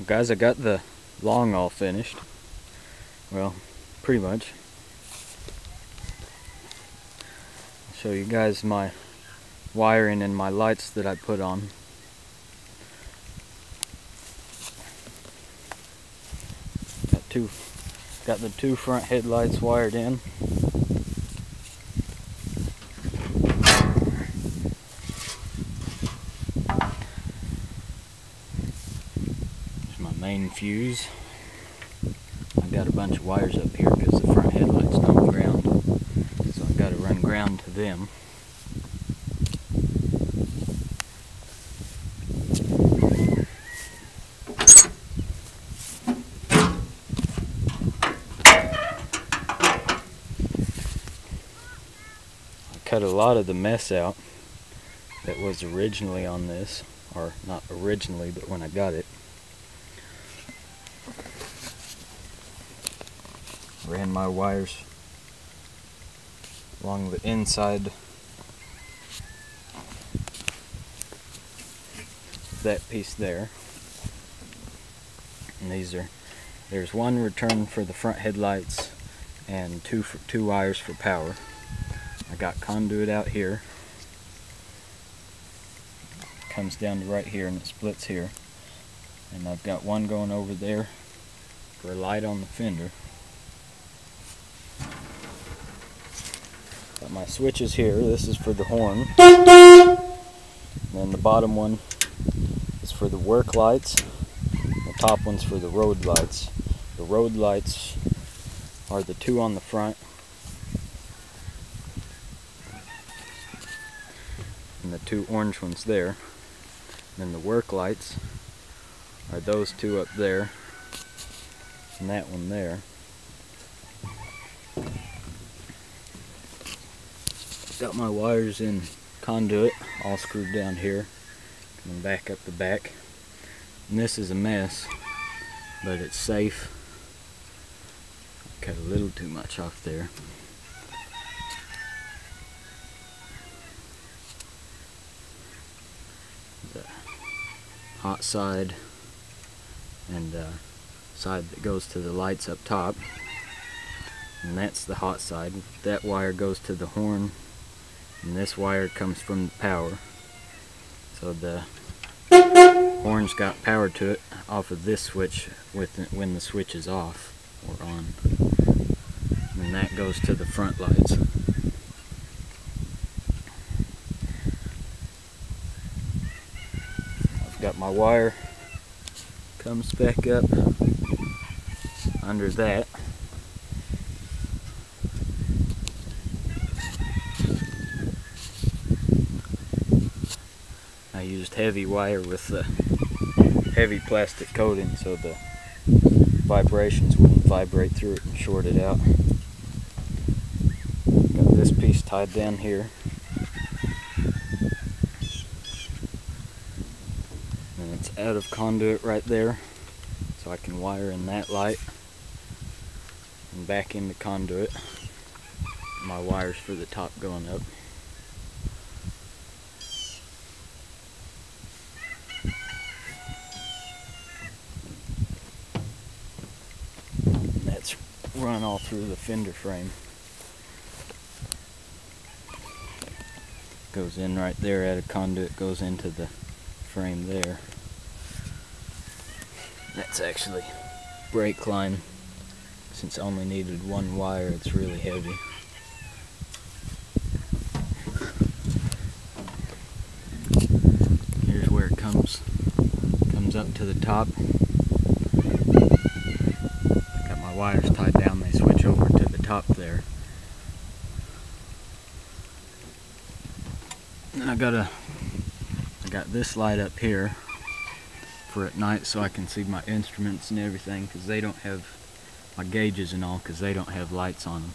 Guys, I got the long all finished. Well, pretty much. I'll show you guys my wiring and my lights that I put on. Got the two front headlights wired in. There's my main fuse. I got a bunch of wires up here because the front headlights don't ground, so I got to run ground to them. Cut a lot of the mess out that was originally on this, or not originally, but when I got it. Ran my wires along the inside of that piece there. And there's one return for the front headlights and two wires for power. I got conduit out here. It comes down to right here and it splits here. And I've got one going over there for a light on the fender. Got my switches here. This is for the horn. And then the bottom one is for the work lights. The top one's for the road lights. The road lights are the two on the front. And the two orange ones there. And then the work lights are those two up there and that one there. Got my wires in conduit all screwed down here, coming back up the back. And this is a mess, but it's safe. Cut a little too much off there. The hot side and side that goes to the lights up top, and that's the hot side. That wire goes to the horn, and this wire comes from the power. So the horn's got power to it off of this switch when the switch is off or on, and that goes to the front lights. Got my wire, comes back up under that. I used heavy wire with the heavy plastic coating so the vibrations wouldn't vibrate through it and short it out. Got this piece tied down here. It's out of conduit right there, so I can wire in that light and back into conduit. My wires for the top going up. And that's run all through the fender frame. Goes in right there at a conduit, goes into the frame there. That's actually brake line. Since I only needed one wire, it's really heavy. Here's where it comes up to the top. I got my wires tied down, they switch over to the top there. And I got this light up here for at night so I can see my instruments and everything, because they don't have my gauges and all, because they don't have lights on them.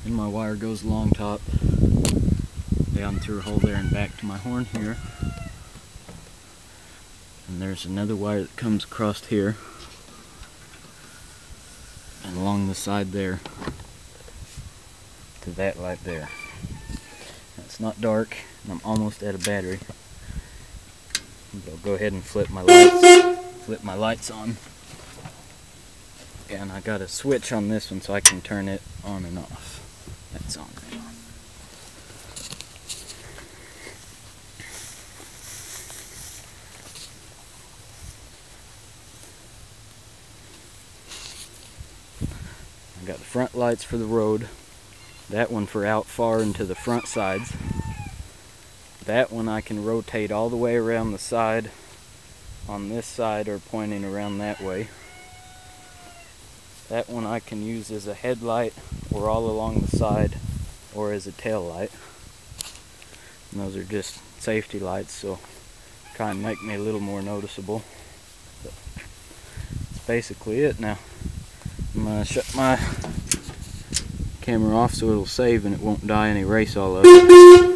And my wire goes along top down through a hole there and back to my horn here. And there's another wire that comes across here and along the side there to that light there. It's not dark, and I'm almost out of battery. I'll go ahead and flip my lights on. And I got a switch on this one so I can turn it on and off. That's on right now. I got the front lights for the road. That one for out far into the front sides. That one I can rotate all the way around the side on this side or pointing around that way. That one I can use as a headlight or all along the side or as a tail light. And those are just safety lights, so kind of make me a little more noticeable. But that's basically it now. I'm going to shut my camera off so it'll save and it won't die any race all over.